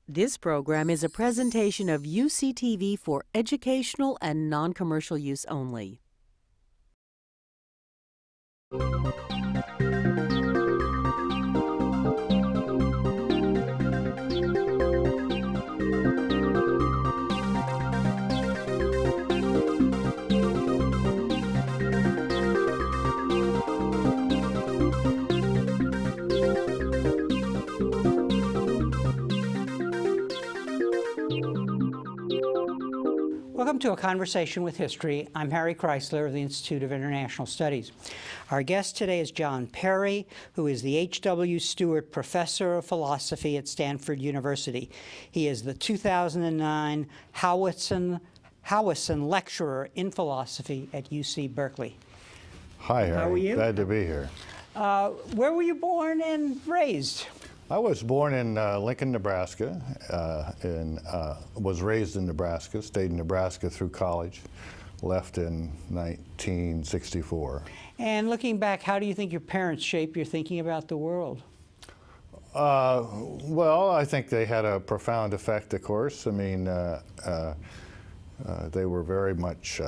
This program is a presentation of UCTV for educational and non-commercial use only. Welcome to A Conversation with History. I'm Harry Kreisler of the Institute of International Studies. Our guest today is John Perry, who is the H.W. Stewart Professor of Philosophy at Stanford University. He is the 2009 Howison Lecturer in Philosophy at UC Berkeley. Hi, Harry. How are you? Glad to be here. Where were you born and raised? I was born in Lincoln, Nebraska, and was raised in Nebraska, stayed in Nebraska through college, left in 1964. And looking back, how do you think your parents shaped your thinking about the world? Well, I think they had a profound effect, of course. I mean, they were very much,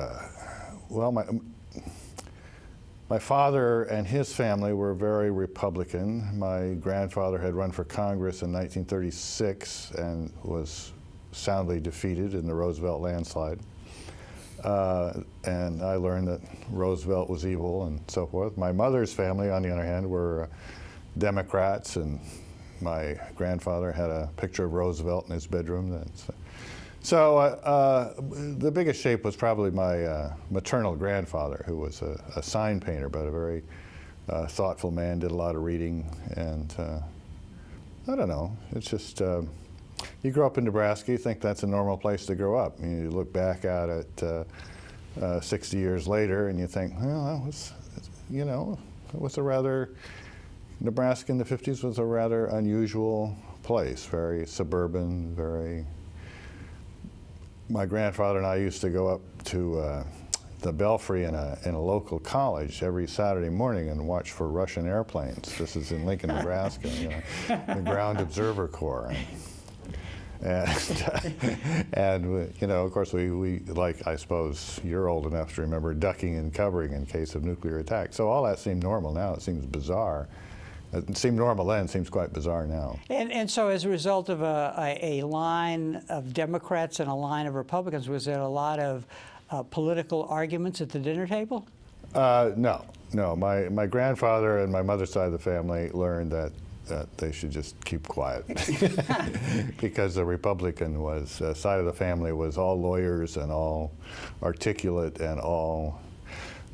my father and his family were very Republican. My grandfather had run for Congress in 1936 and was soundly defeated in the Roosevelt landslide. And I learned that Roosevelt was evil and so forth. My mother's family, on the other hand, were Democrats, and my grandfather had a picture of Roosevelt in his bedroom. So the biggest shape was probably my maternal grandfather, who was a sign painter, but a very thoughtful man, did a lot of reading, and I don't know, it's just, you grow up in Nebraska, you think that's a normal place to grow up. I mean, you look back at it 60 years later and you think, well, that was, you know, it was a rather, Nebraska in the 50s was a rather unusual place, very suburban, very. My grandfather and I used to go up to the Belfry in a local college every Saturday morning and watch for Russian airplanes. This is in Lincoln, Nebraska, you know, the Ground Observer Corps. And you know, of course, we, like, I suppose you're old enough to remember ducking and covering in case of nuclear attack. So all that seemed normal. Now it seems bizarre. It seemed normal then, it seems quite bizarre now. And so as a result of a line of Democrats and a line of Republicans, was there a lot of political arguments at the dinner table? No. My grandfather and my mother's side of the family learned that they should just keep quiet because the Republican side of the family was all lawyers and all articulate and all.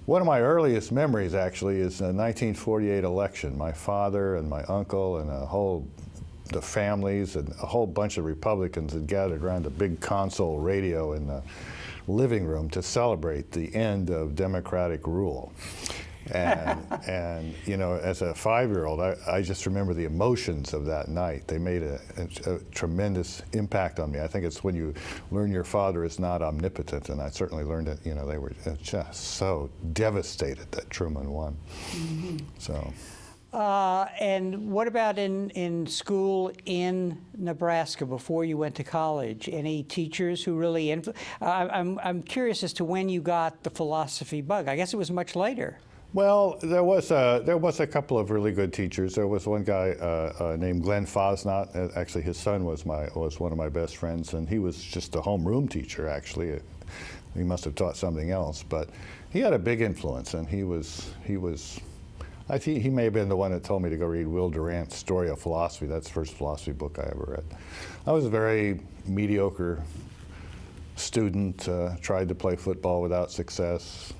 One of my earliest memories, actually, is the 1948 election. My father and my uncle and the families and a whole bunch of Republicans had gathered around a big console radio in the living room to celebrate the end of Democratic rule. And you know, as a 5-year-old, I just remember the emotions of that night. They made a tremendous impact on me. I think it's when you learn your father is not omnipotent, and I certainly learned that, you know, they were just so devastated that Truman won. Mm-hmm. So. And what about in school in Nebraska before you went to college? Any teachers who really I'm curious as to when you got the philosophy bug. I guess it was much later. Well, there was a couple of really good teachers. There was one guy named Glenn Fosnot. Actually, his son was one of my best friends, and he was just a homeroom teacher. Actually, he must have taught something else, but he had a big influence, and he may have been the one that told me to go read Will Durant's Story of Philosophy. That's the first philosophy book I ever read. I was a very mediocre student. Tried to play football without success.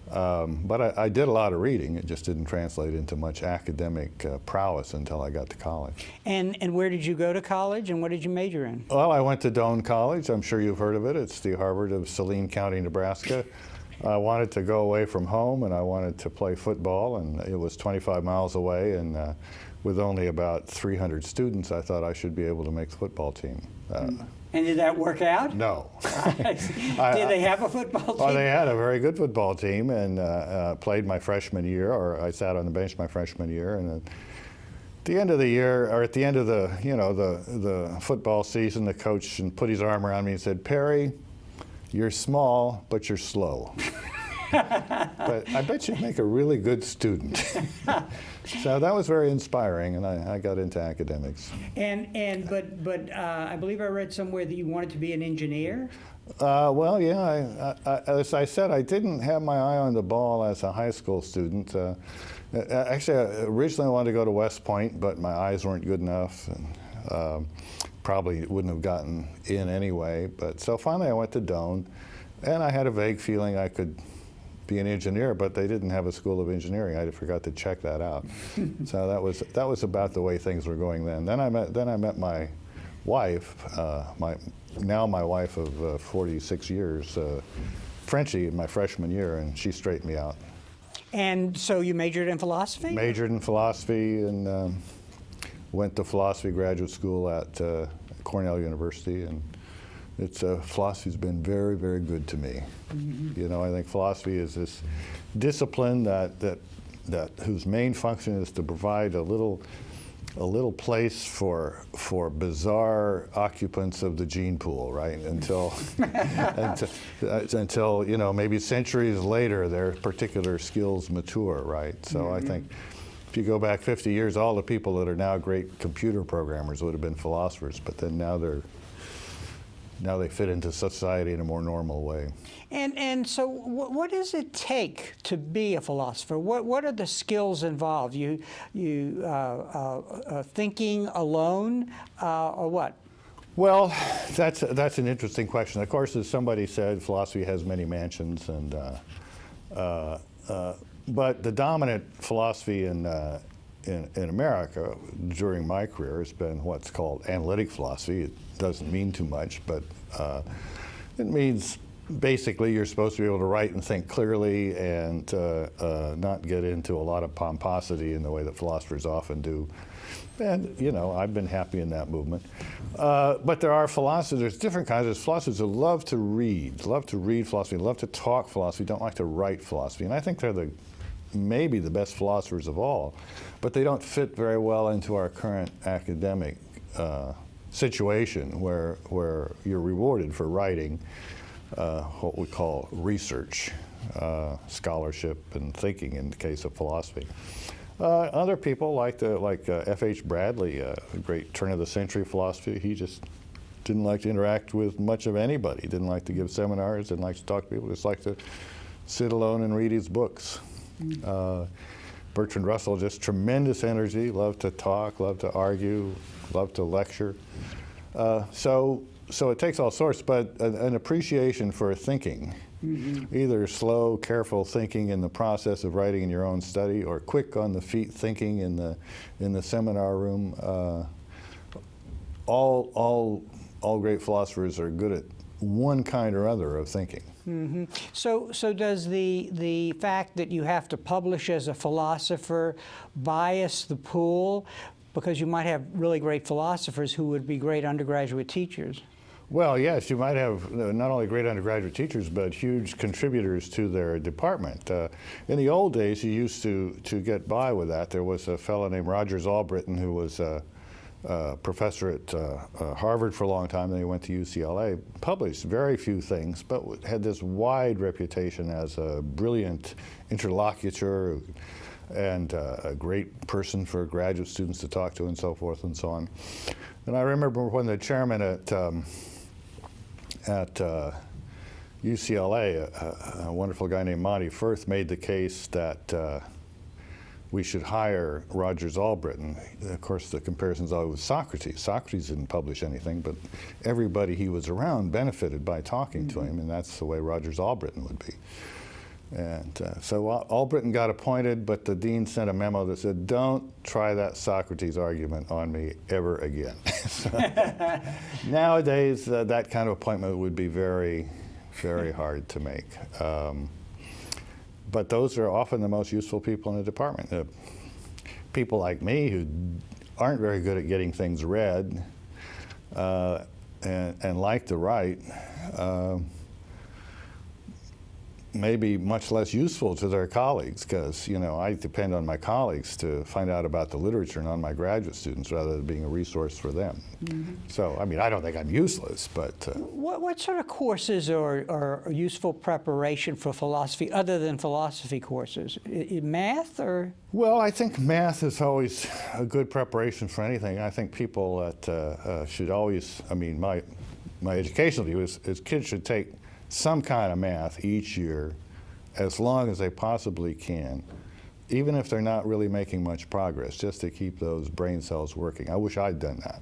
But I did a lot of reading. It just didn't translate into much academic prowess until I got to college. And where did you go to college, and what did you major in? Well, I went to Doane College. I'm sure you've heard of it. It's the Harvard of Saline County, Nebraska. I wanted to go away from home, and I wanted to play football, and it was 25 miles away, and with only about 300 students, I thought I should be able to make the football team. And did that work out? No. Did they have a football team? Oh, they had a very good football team, and played my freshman year, or I sat on the bench my freshman year, and the end of the year, or at the end of the, the football season, the coach and put his arm around me and said, "Perry, you're small, but you're slow." But I bet you'd make a really good student. So that was very inspiring, and I got into academics. But I believe I read somewhere that you wanted to be an engineer? Well, yeah, as I said, I didn't have my eye on the ball as a high school student. Actually, I originally wanted to go to West Point, but my eyes weren't good enough, and probably wouldn't have gotten in anyway. But so finally I went to Doane, and I had a vague feeling I could be an engineer, but they didn't have a school of engineering. I forgot to check that out. So that was about the way things were going then. Then I met my wife, my wife of 46 years, Frenchie, in my freshman year, and she straightened me out. And so you majored in philosophy? Majored in philosophy, and went to philosophy graduate school at Cornell University, and philosophy's been very, very good to me. Mm-hmm. I think philosophy is this discipline that whose main function is to provide a little place for bizarre occupants of the gene pool, right? Until maybe centuries later, their particular skills mature, right? So mm-hmm. I think if you go back 50 years, all the people that are now great computer programmers would have been philosophers, but then now they fit into society in a more normal way. And so what does it take to be a philosopher? What are the skills involved? You thinking alone, or what? Well, that's an interesting question. Of course, as somebody said, philosophy has many mansions, and but the dominant philosophy in America during my career has been what's called analytic philosophy. It doesn't mean too much, but it means basically you're supposed to be able to write and think clearly and not get into a lot of pomposity in the way that philosophers often do. And, I've been happy in that movement. But there are philosophers, there's different kinds. There's philosophers who love to read philosophy, love to talk philosophy, don't like to write philosophy. And I think they're maybe the best philosophers of all, but they don't fit very well into our current academic situation where you're rewarded for writing what we call research, scholarship, and thinking in the case of philosophy. Other people like F.H. Bradley, a great turn-of-the-century philosopher. He just didn't like to interact with much of anybody. Didn't like to give seminars, didn't like to talk to people, just liked to sit alone and read his books. Bertrand Russell, just tremendous energy, loved to talk, loved to argue, loved to lecture. So it takes all sorts, but an appreciation for thinking, mm-hmm. either slow, careful thinking in the process of writing in your own study, or quick on the feet thinking in the seminar room. All great philosophers are good at one kind or other of thinking. Mm-hmm. So does the fact that you have to publish as a philosopher bias the pool? Because you might have really great philosophers who would be great undergraduate teachers. Well, yes, you might have not only great undergraduate teachers, but huge contributors to their department. In the old days, you used to get by with that. There was a fellow named Rogers Albritton who was a professor at Harvard for a long time, then he went to UCLA, published very few things, but had this wide reputation as a brilliant interlocutor and a great person for graduate students to talk to, and so forth and so on. And I remember when the chairman at UCLA, a wonderful guy named Monty Firth, made the case that we should hire Rogers Albritton. Of course, the comparison's always with Socrates. Socrates didn't publish anything, but everybody he was around benefited by talking mm-hmm. to him, and that's the way Rogers Albritton would be. And so Albritton got appointed, but the dean sent a memo that said, "Don't try that Socrates argument on me ever again." Nowadays, that kind of appointment would be very, very hard to make. But those are often the most useful people in the department. People like me who aren't very good at getting things read and like to write, maybe much less useful to their colleagues, because I depend on my colleagues to find out about the literature, not my graduate students, rather than being a resource for them. So, I mean, I don't think I'm useless, but... What sort of courses are useful preparation for philosophy, other than philosophy courses? Math, or? Well, I think math is always a good preparation for anything. I think people that should always, I mean, my educational view is kids should take some kind of math each year as long as they possibly can, even if they're not really making much progress, just to keep those brain cells working. I wish I'd done that.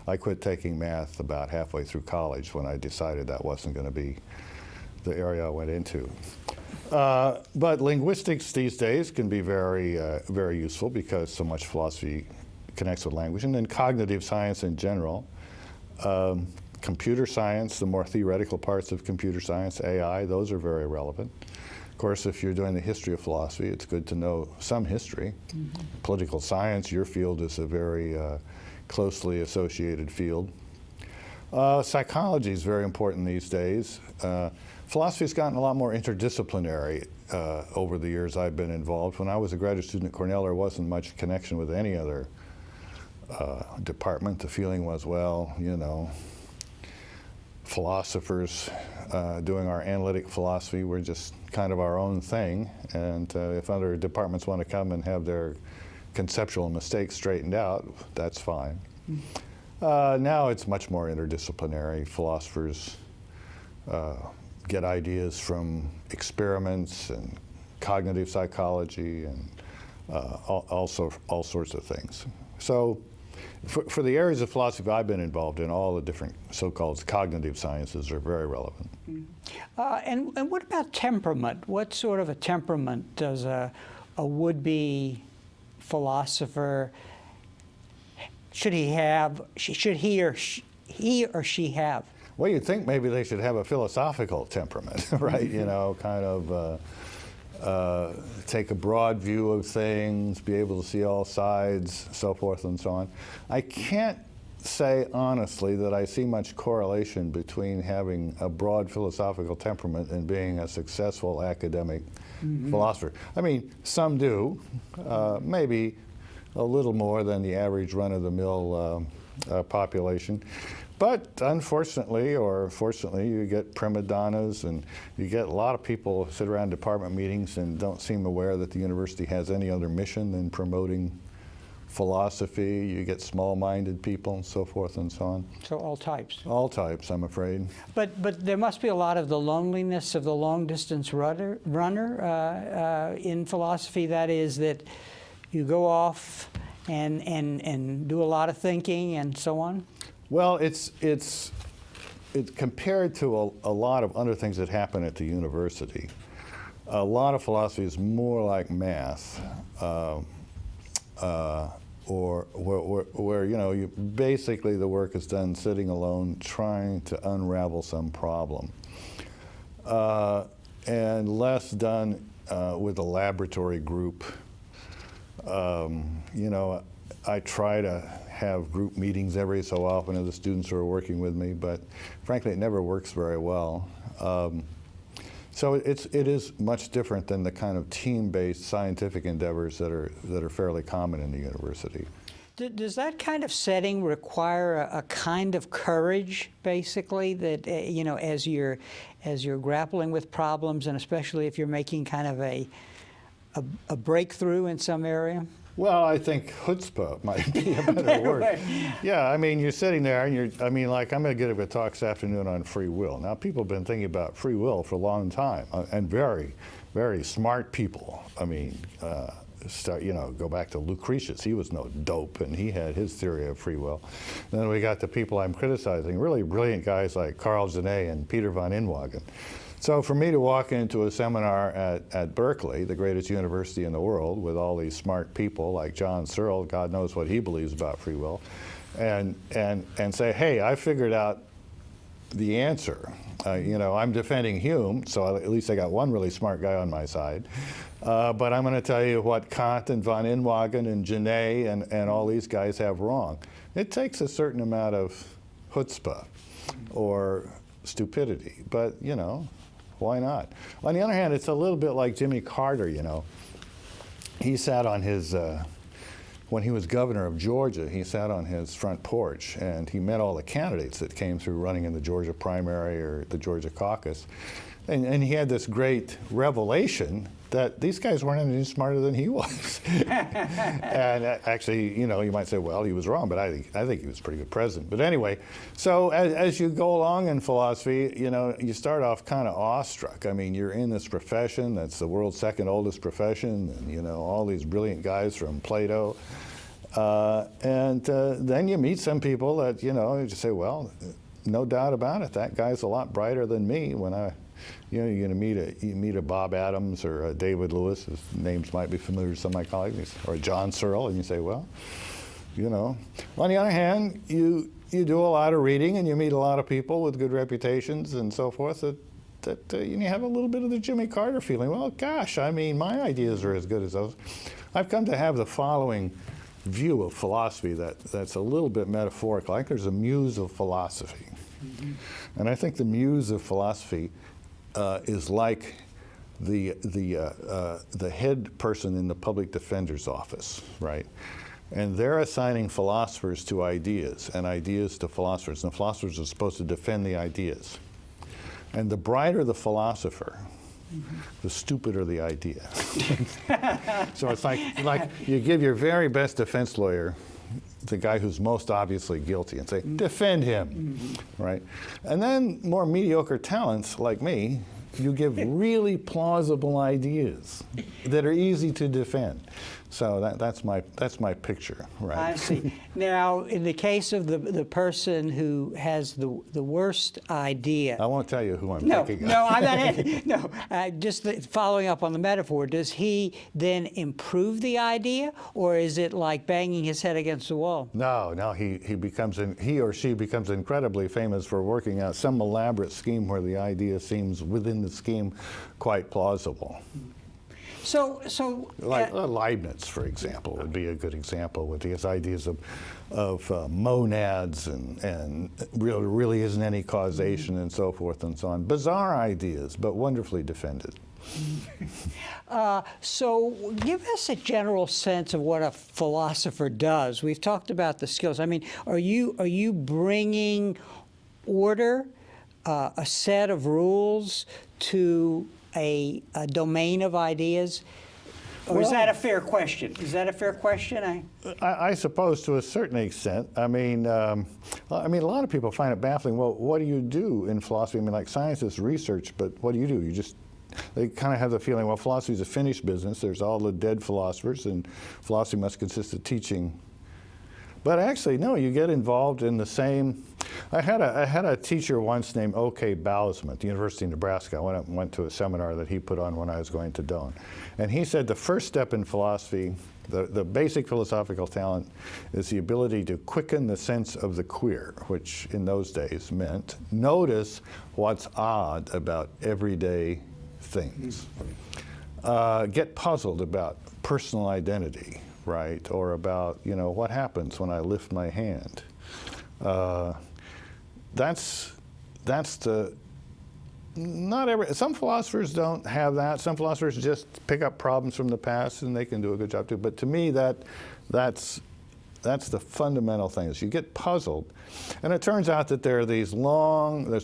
I quit taking math about halfway through college when I decided that wasn't going to be the area I went into. But linguistics these days can be very, very useful, because so much philosophy connects with language, and then cognitive science in general. Computer science, the more theoretical parts of computer science, AI, those are very relevant. Of course, if you're doing the history of philosophy, it's good to know some history. Political science, your field, is a very closely associated field. Psychology is very important these days. Philosophy's gotten a lot more interdisciplinary over the years I've been involved. When I was a graduate student at Cornell, there wasn't much connection with any other department. The feeling was, well, philosophers doing our analytic philosophy, we're just kind of our own thing, and if other departments want to come and have their conceptual mistakes straightened out, that's fine. Now it's much more interdisciplinary. Philosophers get ideas from experiments and cognitive psychology and all sorts of things. So for the areas of philosophy I've been involved in, all the different so-called cognitive sciences are very relevant. And what about temperament? What sort of a temperament does a would-be philosopher, should he or she have? Well, you'd think maybe they should have a philosophical temperament, right? Kind of take a broad view of things, be able to see all sides, so forth and so on. I can't say honestly that I see much correlation between having a broad philosophical temperament and being a successful academic philosopher. I mean, some do, maybe a little more than the average run-of-the-mill population. But unfortunately, or fortunately, you get prima donnas, and you get a lot of people sit around department meetings and don't seem aware that the university has any other mission than promoting philosophy. You get small-minded people and so forth and so on. So all types. All types, I'm afraid. But there must be a lot of the loneliness of the long-distance runner in philosophy. That is, that you go off and do a lot of thinking and so on. Well, it's compared to a lot of other things that happen at the university. A lot of philosophy is more like math, or where you basically the work is done sitting alone trying to unravel some problem, and less done with a laboratory group. I try to have group meetings every so often of the students who are working with me, but frankly, it never works very well. So it is much different than the kind of team-based scientific endeavors that are fairly common in the university. Does that kind of setting require a kind of courage, basically, that as you're grappling with problems, and especially if you're making kind of a breakthrough in some area? Well, I think chutzpah might be a better word. Yeah, I mean, you're sitting there and I'm going to give a talk this afternoon on free will. Now, people have been thinking about free will for a long time, and very, very smart people. I mean, go back to Lucretius. He was no dope, and he had his theory of free will. Then we got the people I'm criticizing, really brilliant guys like Carl Genet and Peter von Inwagen. So for me to walk into a seminar at Berkeley, the greatest university in the world, with all these smart people like John Searle, God knows what he believes about free will, and say, hey, I figured out the answer. I'm defending Hume, so at least I got one really smart guy on my side. But I'm going to tell you what Kant and von Inwagen and Genet and all these guys have wrong. It takes a certain amount of chutzpah or stupidity, but Why not? On the other hand, it's a little bit like Jimmy Carter, you know. He sat on his, when he was governor of Georgia, he sat on his front porch and he met all the candidates that came through running in the Georgia primary or the Georgia caucus. And he had this great revelation that these guys weren't any smarter than he was. And actually, you know, you might say, well, he was wrong, but I think he was a pretty good president. But anyway, so as you go along in philosophy, you know, you start off kind of awestruck. I mean, you're in this profession that's the world's second oldest profession, and, you know, all these brilliant guys from Plato. And then you meet some people that, you know, you just say, well, no doubt about it, that guy's a lot brighter than me. When you know, you're going to meet a Bob Adams or a David Lewis, his names might be familiar to some of my colleagues, or John Searle, and you say, well, you know. On the other hand, you do a lot of reading and you meet a lot of people with good reputations and so forth that you have a little bit of the Jimmy Carter feeling. Well, gosh, I mean, my ideas are as good as those. I've come to have the following view of philosophy that's a little bit metaphorical. I think there's a muse of philosophy. Mm-hmm. And I think the muse of philosophy is like the head person in the public defender's office, right? And they're assigning philosophers to ideas and ideas to philosophers, and the philosophers are supposed to defend the ideas. And the brighter the philosopher, the stupider the idea. So it's like you give your very best defense lawyer the guy who's most obviously guilty and say, defend him, right? And then more mediocre talents like me, you give really plausible ideas that are easy to defend. So that's my picture, right? I see. Now, in the case of the person who has the worst idea, I won't tell you who I'm picking. No, I'm not. No, just following up on the metaphor. Does he then improve the idea, or is it like banging his head against the wall? No. He or she becomes incredibly famous for working out some elaborate scheme where the idea seems within the scheme quite plausible. So like Leibniz, for example, would be a good example with his ideas of monads and really isn't any causation and so forth and so on. Bizarre ideas, but wonderfully defended. So give us a general sense of what a philosopher does. We've talked about the skills. I mean, are you bringing order, a set of rules to a domain of ideas? Or is that a fair question? Is that a fair question? I suppose to a certain extent. I mean, a lot of people find it baffling. Well, what do you do in philosophy? I mean, like scientists research, but what do? They kind of have the feeling, well, philosophy is a finished business. There's all the dead philosophers, and philosophy must consist of teaching. But actually, no, you get involved in the same. I had a teacher once named O.K. Bousman at the University of Nebraska. I went to a seminar that he put on when I was going to Doane. And he said the first step in philosophy, the basic philosophical talent, is the ability to quicken the sense of the queer, which in those days meant notice what's odd about everyday things. Get puzzled about personal identity, right? Or about, what happens when I lift my hand. Some philosophers don't have that. Some philosophers just pick up problems from the past and they can do a good job too. But to me, that's the fundamental thing, is you get puzzled. And it turns out that there are there's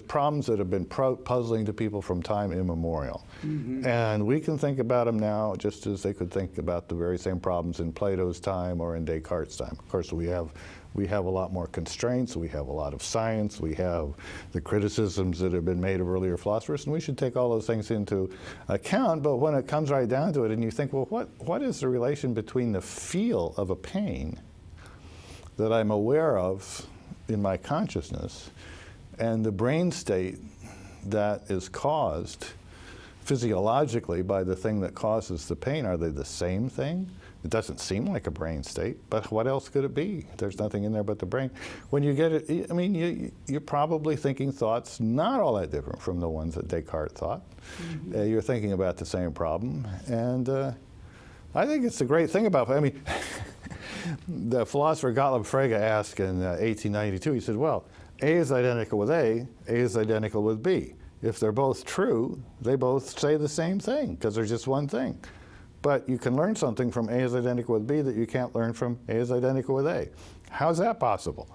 problems that have been puzzling to people from time immemorial. Mm-hmm. And we can think about them now just as they could think about the very same problems in Plato's time or in Descartes' time. Of course, we have a lot more constraints, we have a lot of science, we have the criticisms that have been made of earlier philosophers, and we should take all those things into account. But when it comes right down to it and you think, well, what is the relation between the feel of a pain that I'm aware of in my consciousness and the brain state that is caused physiologically by the thing that causes the pain? Are they the same thing? It doesn't seem like a brain state, but what else could it be? There's nothing in there but the brain. When you get it, I mean, you're probably thinking thoughts not all that different from the ones that Descartes thought. Mm-hmm. You're thinking about the same problem, and I think it's the great thing about, the philosopher Gottlob Frege asked in 1892, he said, well, A is identical with A is identical with B. if they're both true, they both say the same thing because they're just one thing. But you can learn something from A is identical with B that you can't learn from A is identical with A. How's that possible?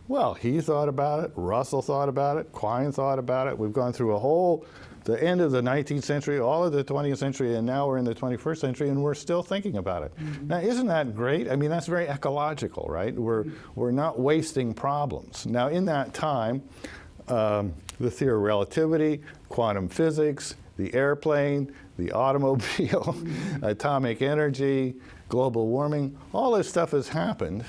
Well, he thought about it, Russell thought about it, Quine thought about it. We've gone through the end of the 19th century, all of the 20th century, and now we're in the 21st century, and we're still thinking about it. Mm-hmm. Now, isn't that great? I mean, that's very ecological, right? We're not wasting problems. Now, in that time, the theory of relativity, quantum physics, the airplane, the automobile, atomic energy, global warming, all this stuff has happened,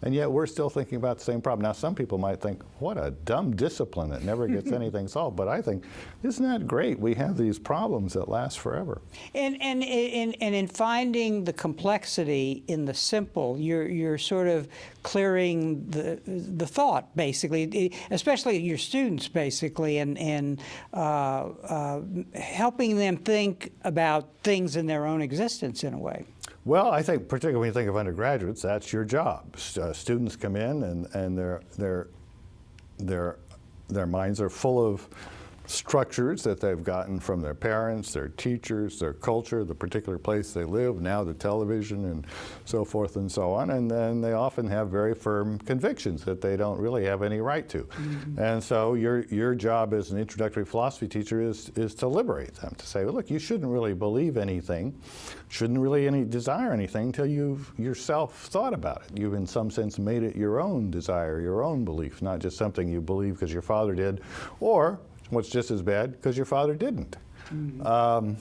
and yet we're still thinking about the same problem. Now, some people might think, what a dumb discipline that never gets anything solved. But I think, isn't that great? We have these problems that last forever. And in finding the complexity in the simple, you're sort of clearing the thought, basically, especially your students, basically, and helping them think about things in their own existence in a way. Well, I think particularly when you think of undergraduates, that's your job. Students come in and their minds are full of structures that they've gotten from their parents, their teachers, their culture, the particular place they live, now the television and so forth and so on. And then they often have very firm convictions that they don't really have any right to. Mm-hmm. And so your job as an introductory philosophy teacher is to liberate them, to say, well, look, you shouldn't really believe anything, shouldn't really desire anything until you've yourself thought about it. You've in some sense made it your own desire, your own belief, not just something you believe because your father did, or what's just as bad, because your father didn't. Mm-hmm.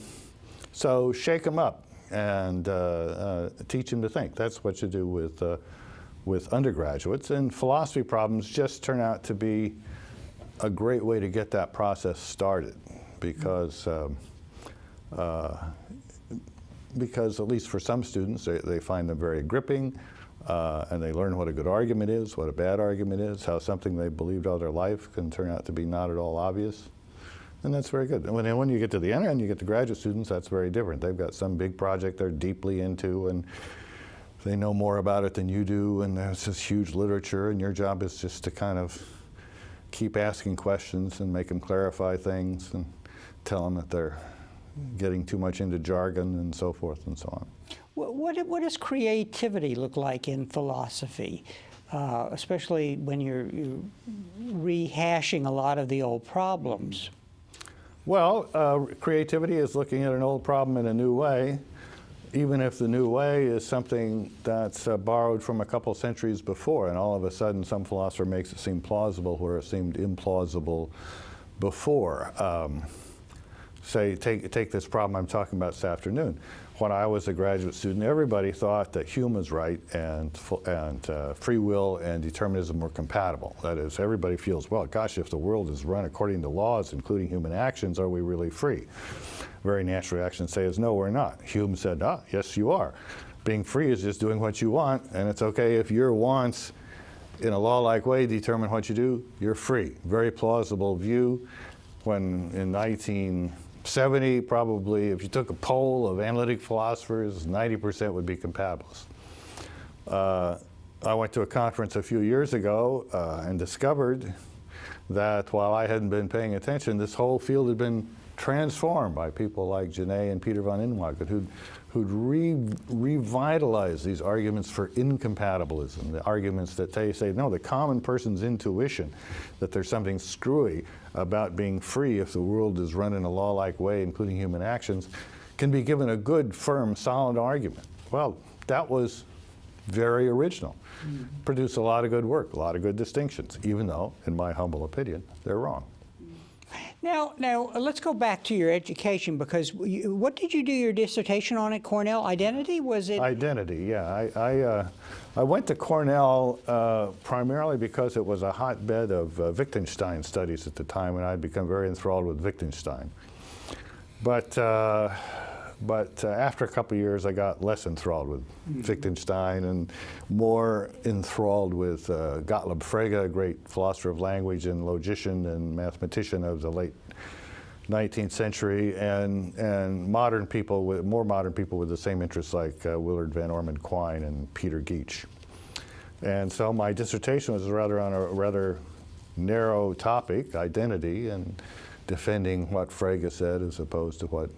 So shake them up and teach them to think. That's what you do with undergraduates. And philosophy problems just turn out to be a great way to get that process started, because at least for some students, they find them very gripping. And they learn what a good argument is, what a bad argument is, how something they believed all their life can turn out to be not at all obvious. And that's very good. And when you get to the end and you get to graduate students, that's very different. They've got some big project they're deeply into, and they know more about it than you do, and there's this huge literature, and your job is just to kind of keep asking questions and make them clarify things and tell them that they're getting too much into jargon and so forth and so on. What does creativity look like in philosophy, especially when you're rehashing a lot of the old problems? Well, creativity is looking at an old problem in a new way, even if the new way is something that's borrowed from a couple centuries before, and all of a sudden some philosopher makes it seem plausible where it seemed implausible before. Say, take this problem I'm talking about this afternoon. When I was a graduate student, everybody thought that Hume was right and free will and determinism were compatible. That is, everybody feels, well, gosh, if the world is run according to laws, including human actions, are we really free? Very natural reaction to say is, no, we're not. Hume said, yes, you are. Being free is just doing what you want, and it's okay if your wants in a law-like way determine what you do, you're free. Very plausible view. When in 1970, probably, if you took a poll of analytic philosophers, 90% would be compatibilists. I went to a conference a few years ago and discovered that while I hadn't been paying attention, this whole field had been transformed by people like Genet and Peter von Inwagen, who'd revitalized these arguments for incompatibilism, the arguments that they say, no, the common person's intuition that there's something screwy about being free if the world is run in a law-like way, including human actions, can be given a good, firm, solid argument. Well, that was very original. Mm-hmm. Produced a lot of good work, a lot of good distinctions, even though, in my humble opinion, they're wrong. Now, let's go back to your education, because what did you do your dissertation on at Cornell? Identity, was it? Identity, yeah. I went to Cornell primarily because it was a hotbed of Wittgenstein studies at the time, and I'd become very enthralled with Wittgenstein. But after a couple of years, I got less enthralled with Wittgenstein and more enthralled with Gottlob Frege, a great philosopher of language and logician and mathematician of the late 19th century, and more modern people with the same interests like Willard Van Orman Quine and Peter Geach. And so my dissertation was on a rather narrow topic, identity, and defending what Frege said as opposed to what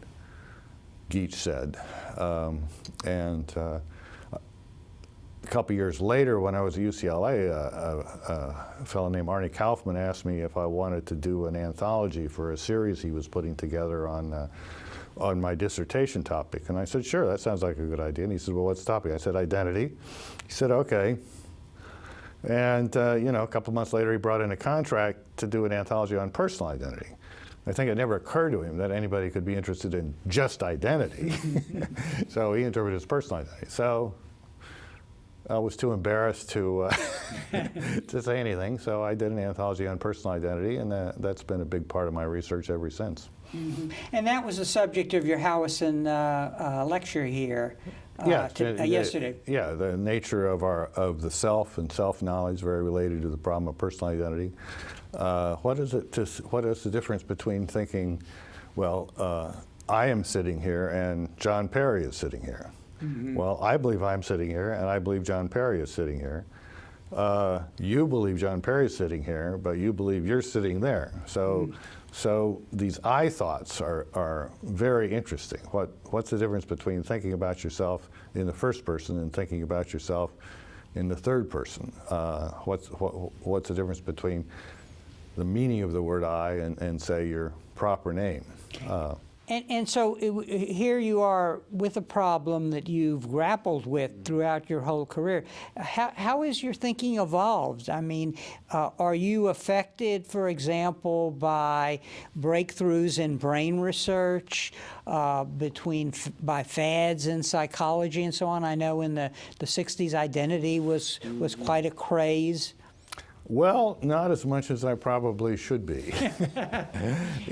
Geach said. A couple years later, when I was at UCLA, a fellow named Arnie Kaufman asked me if I wanted to do an anthology for a series he was putting together on my dissertation topic. And I said, sure, that sounds like a good idea. And he said, well, what's the topic? I said, identity. He said, okay. And a couple months later, he brought in a contract to do an anthology on personal identity. I think it never occurred to him that anybody could be interested in just identity. So he interpreted it as personal identity. So I was too embarrassed to to say anything, so I did an anthology on personal identity, and that's been a big part of my research ever since. Mm-hmm. And that was the subject of your Howison lecture here yesterday. Yeah, the nature of the self and self-knowledge, very related to the problem of personal identity. What is the difference between thinking, well, I am sitting here and John Perry is sitting here? Mm-hmm. Well, I believe I'm sitting here, and I believe John Perry is sitting here. You believe John Perry is sitting here, but you believe you're sitting there. So, so these I thoughts are very interesting. What's the difference between thinking about yourself in the first person and thinking about yourself in the third person? What's the difference between the meaning of the word I and say your proper name? And so here you are with a problem that you've grappled with throughout your whole career. How has your thinking evolved? I mean, are you affected, for example, by breakthroughs in brain research, by fads in psychology and so on? I know in the 60s identity was quite a craze. Well, not as much as I probably should be.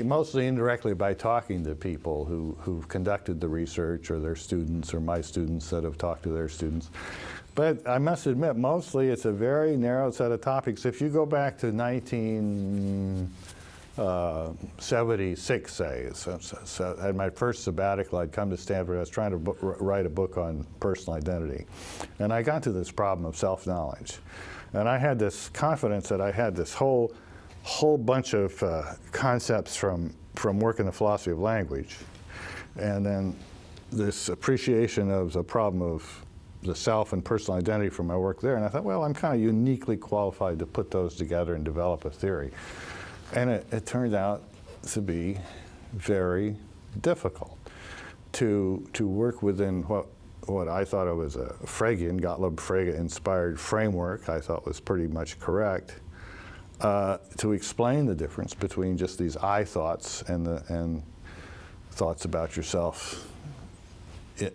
Mostly indirectly by talking to people who've conducted the research, or their students, or my students that have talked to their students. But I must admit, mostly it's a very narrow set of topics. If you go back to 1976, say, so at my first sabbatical, I'd come to Stanford. I was trying to write a book on personal identity. And I got to this problem of self-knowledge. And I had this confidence that I had this whole bunch of concepts from work in the philosophy of language, and then this appreciation of the problem of the self and personal identity from my work there. And I thought, well, I'm kind of uniquely qualified to put those together and develop a theory. And it turned out to be very difficult to work within what I thought of as a Fregean, Gottlob Frege-inspired framework. I thought was pretty much correct, to explain the difference between just these I thoughts and thoughts about yourself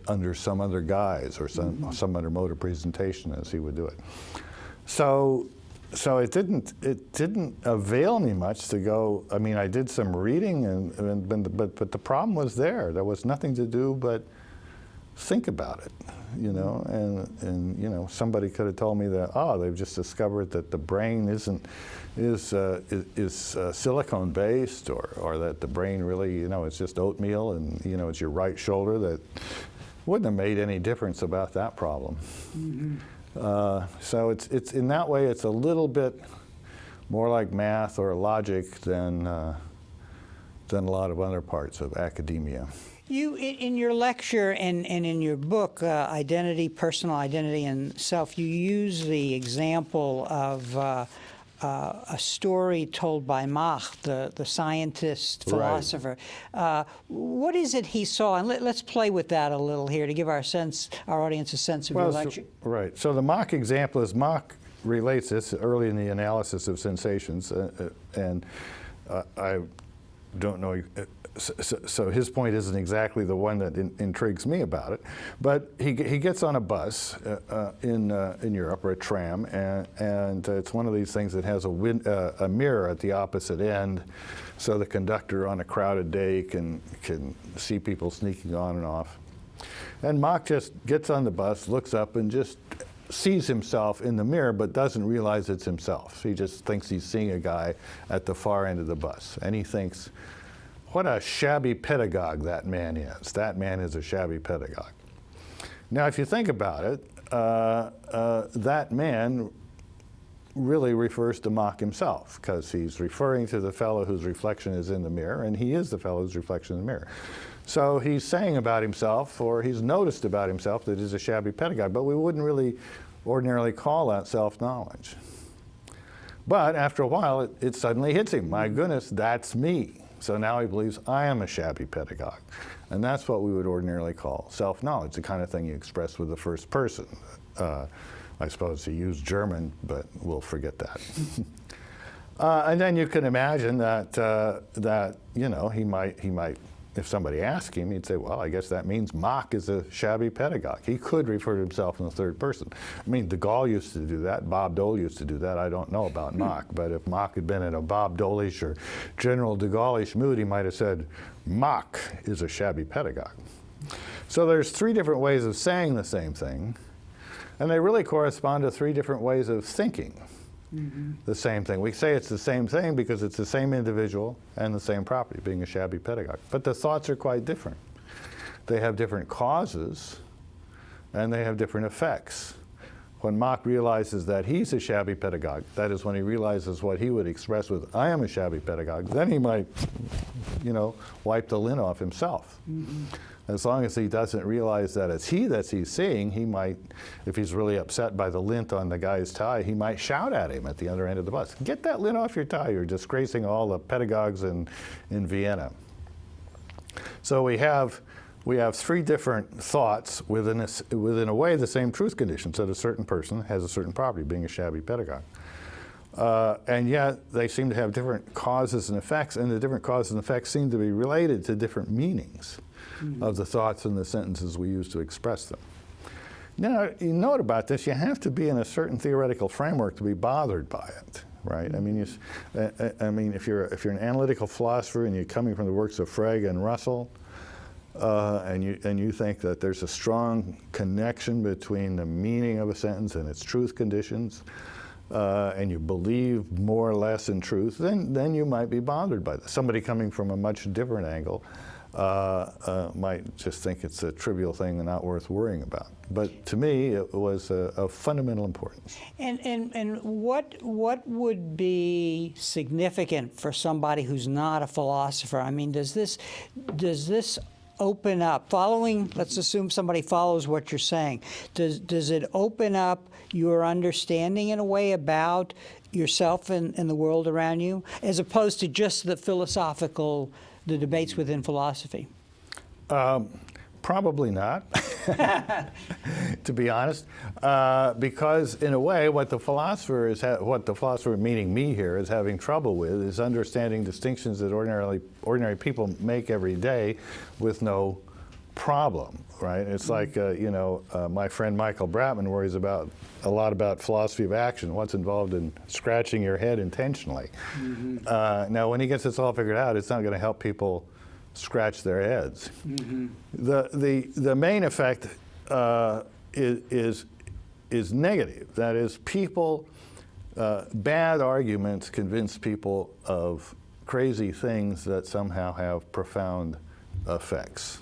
under some other guise, or some other mode of presentation, as he would do it. So it didn't avail me much to go. I mean, I did some reading, but the problem was there. There was nothing to do but think about it, and somebody could have told me that, they've just discovered that the brain is silicone based, or that the brain really, it's just oatmeal, and it's your right shoulder. That wouldn't have made any difference about that problem. Mm-hmm. So it's in that way, it's a little bit more like math or logic than a lot of other parts of academia. You, in your lecture and in your book, Identity, Personal Identity, and Self, you use the example of a story told by Mach, the scientist, philosopher. Right. What is it he saw? And let's play with that a little here to give our audience a sense of your lecture. Right. So the Mach example is, Mach relates this early in the analysis of sensations, and I don't know. So his point isn't exactly the one that intrigues me about it, but he gets on a bus in Europe, or a tram, and it's one of these things that has a mirror at the opposite end, so the conductor on a crowded day can see people sneaking on and off. And Mach just gets on the bus, looks up, and just sees himself in the mirror, but doesn't realize it's himself. He just thinks he's seeing a guy at the far end of the bus, and he thinks, what a shabby pedagogue that man is. That man is a shabby pedagogue. Now, if you think about it, that man really refers to Mach himself, because he's referring to the fellow whose reflection is in the mirror, and he is the fellow whose reflection in the mirror. So he's saying about himself, or he's noticed about himself, that he's a shabby pedagogue, but we wouldn't really ordinarily call that self-knowledge. But after a while, it suddenly hits him. My goodness, that's me. So now he believes I am a shabby pedagogue. And that's what we would ordinarily call self-knowledge, the kind of thing you express with the first person. I suppose he used German, but we'll forget that. And then you can imagine that you know, he might, if somebody asked him, he'd say, well, I guess that means Mach is a shabby pedagogue. He could refer to himself in the third person. I mean, de Gaulle used to do that. Bob Dole used to do that. I don't know about Mach, but if Mach had been in a Bob Dole-ish or General de Gaulle-ish mood, he might have said, Mach is a shabby pedagogue. So there's three different ways of saying the same thing, and they really correspond to three different ways of thinking the same thing. We say it's the same thing because it's the same individual and the same property, being a shabby pedagogue. But the thoughts are quite different. They have different causes, and they have different effects. When Mach realizes that he's a shabby pedagogue, that is when he realizes what he would express with, I am a shabby pedagogue, then he might, you know, wipe the lint off himself. As long as he doesn't realize that it's he that he's seeing, he might, if he's really upset by the lint on the guy's tie, he might shout at him at the other end of the bus. Get that lint off your tie, you're disgracing all the pedagogues in Vienna. So we have three different thoughts within a way the same truth conditions, that a certain person has a certain property, being a shabby pedagogue. And yet they seem to have different causes and effects, and the different causes and effects seem to be related to different meanings of the thoughts and the sentences we use to express them. Now, you note about this, you have to be in a certain theoretical framework to be bothered by it, right? I mean, if you're an analytical philosopher and you're coming from the works of Frege and Russell, and you think that there's a strong connection between the meaning of a sentence and its truth conditions, and you believe more or less in truth, then you might be bothered by this. Somebody coming from a much different angle might just think it's a trivial thing and not worth worrying about. But to me, it was of fundamental importance. And what would be significant for somebody who's not a philosopher? I mean, does this open up, following, let's assume somebody follows what you're saying, does it open up your understanding in a way about yourself and the world around you, as opposed to just the debates within philosophy? Probably not, to be honest, because in a way, what the philosopher, meaning me here, is having trouble with is understanding distinctions that ordinary people make every day with no problem, right? It's like, you know, my friend Michael Bratman worries a lot about philosophy of action, what's involved in scratching your head intentionally. Now, when he gets this all figured out, it's not going to help people scratch their heads. The main effect is negative. That is, bad arguments convince people of crazy things that somehow have profound effects.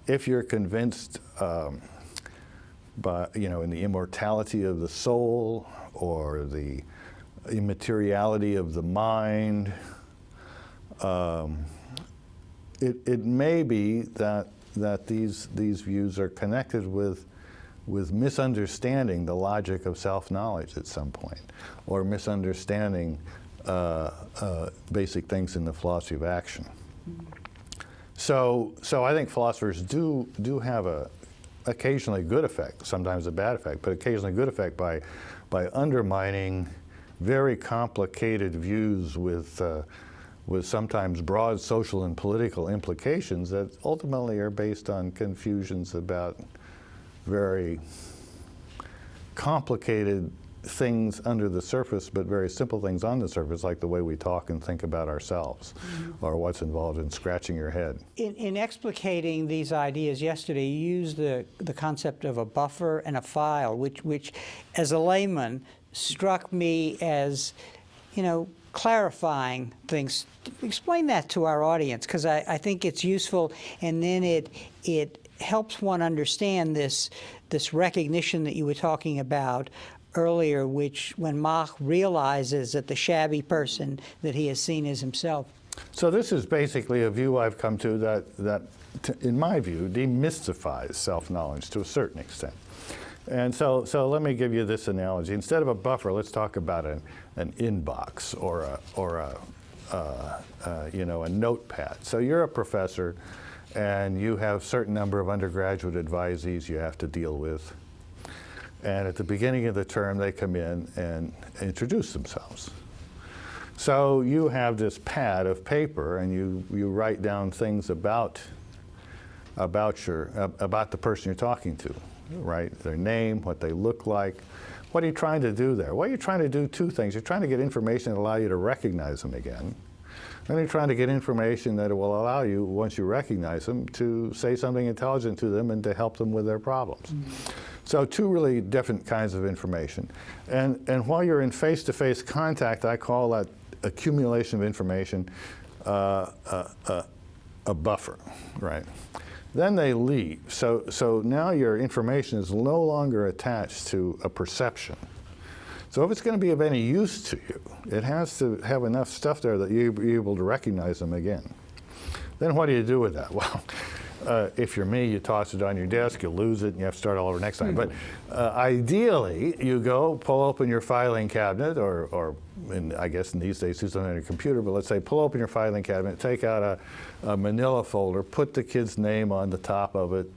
If you're convinced by, you know, in the immortality of the soul or the immateriality of the mind, it may be that these views are connected with misunderstanding the logic of self-knowledge at some point, or misunderstanding basic things in the philosophy of action. So I think philosophers do have a occasionally good effect, sometimes a bad effect, but occasionally a good effect by undermining very complicated views with sometimes broad social and political implications that ultimately are based on confusions about very complicated things under the surface, but very simple things on the surface, like the way we talk and think about ourselves, or what's involved in scratching your head. In explicating these ideas yesterday, you used the concept of a buffer and a file, which as a layman struck me as, you know, clarifying things. Explain that to our audience, because I think it's useful, and then it helps one understand this recognition that you were talking about earlier, when Mach realizes that the shabby person that he has seen is himself. So this is basically a view I've come to that in my view, demystifies self-knowledge to a certain extent. And so let me give you this analogy. Instead of a buffer, let's talk about an inbox or a notepad. So you're a professor, and you have a certain number of undergraduate advisees you have to deal with. And at the beginning of the term, they come in and introduce themselves. So you have this pad of paper, and you write down things about the person you're talking to, right? Their name, what they look like. What are you trying to do there? Well, you're trying to do two things. You're trying to get information that will allow you to recognize them again. And you're trying to get information that will allow you, once you recognize them, to say something intelligent to them and to help them with their problems. Mm-hmm. So two really different kinds of information. And while you're in face-to-face contact, I call that accumulation of information a buffer, right? Then they leave. So now your information is no longer attached to a perception. So if it's going to be of any use to you, it has to have enough stuff there that you'll be able to recognize them again. Then what do you do with that? Well, if you're me, you toss it on your desk, you lose it, and you have to start all over next time. But ideally, you go pull open your filing cabinet, or I guess in these days, do something on your computer, but let's say pull open your filing cabinet, take out a manila folder, put the kid's name on the top of it,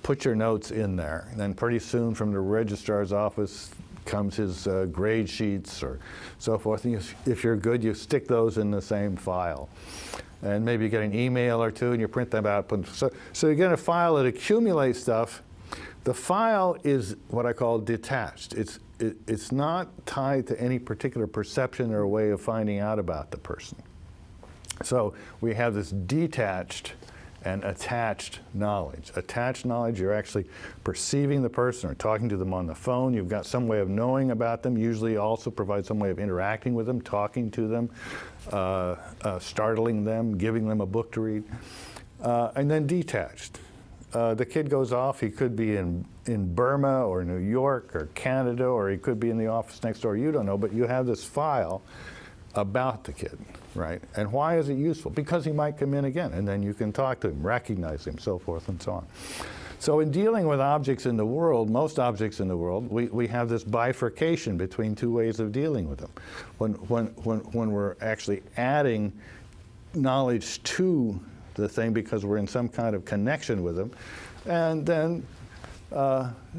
put your notes in there. And then pretty soon from the registrar's office comes his grade sheets or so forth. And if you're good, you stick those in the same file. And maybe you get an email or two and you print them out. So you get a file that accumulates stuff. The file is what I call detached. It's not tied to any particular perception or way of finding out about the person. So we have this detached and attached knowledge. Attached knowledge, you're actually perceiving the person or talking to them on the phone. You've got some way of knowing about them. Usually also provide some way of interacting with them, talking to them, startling them, giving them a book to read. And then detached. The kid goes off. He could be in Burma or New York or Canada, or he could be in the office next door. You don't know, but you have this file about the kid, right? And why is it useful? Because he might come in again, and then you can talk to him, recognize him, so forth and so on. So in dealing with objects in the world, most objects in the world, we have this bifurcation between two ways of dealing with them. When we're actually adding knowledge to the thing because we're in some kind of connection with them, and then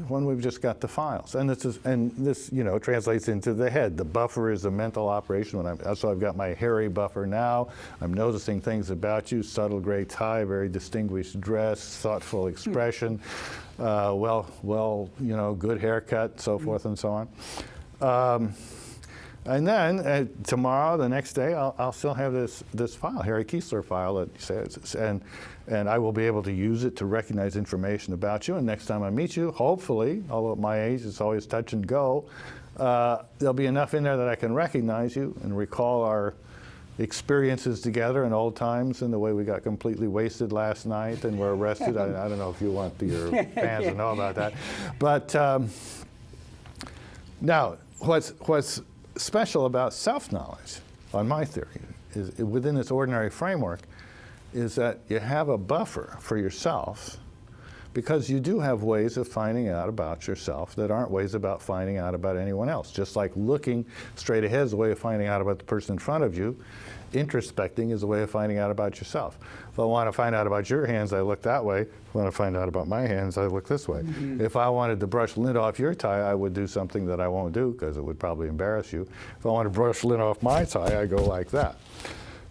when we've just got the files. And this translates into the head. The buffer is a mental operation. So I've got my hairy buffer now. I'm noticing things about you: subtle gray tie, very distinguished dress, thoughtful expression, good haircut, so forth and so on. And then tomorrow, the next day, I'll still have this file, Harry Kreisler file, that says, and I will be able to use it to recognize information about you. And next time I meet you, hopefully, although at my age it's always touch and go, there'll be enough in there that I can recognize you and recall our experiences together in old times and the way we got completely wasted last night and were arrested. I don't know if you want your fans to know about that, but now what's special about self-knowledge, on my theory, is within this ordinary framework, is that you have a buffer for yourself because you do have ways of finding out about yourself that aren't ways about finding out about anyone else. Just like looking straight ahead is a way of finding out about the person in front of you, introspecting is a way of finding out about yourself. If I want to find out about your hands, I look that way. If I want to find out about my hands, I look this way. Mm-hmm. If I wanted to brush lint off your tie, I would do something that I won't do because it would probably embarrass you. If I want to brush lint off my tie, I go like that.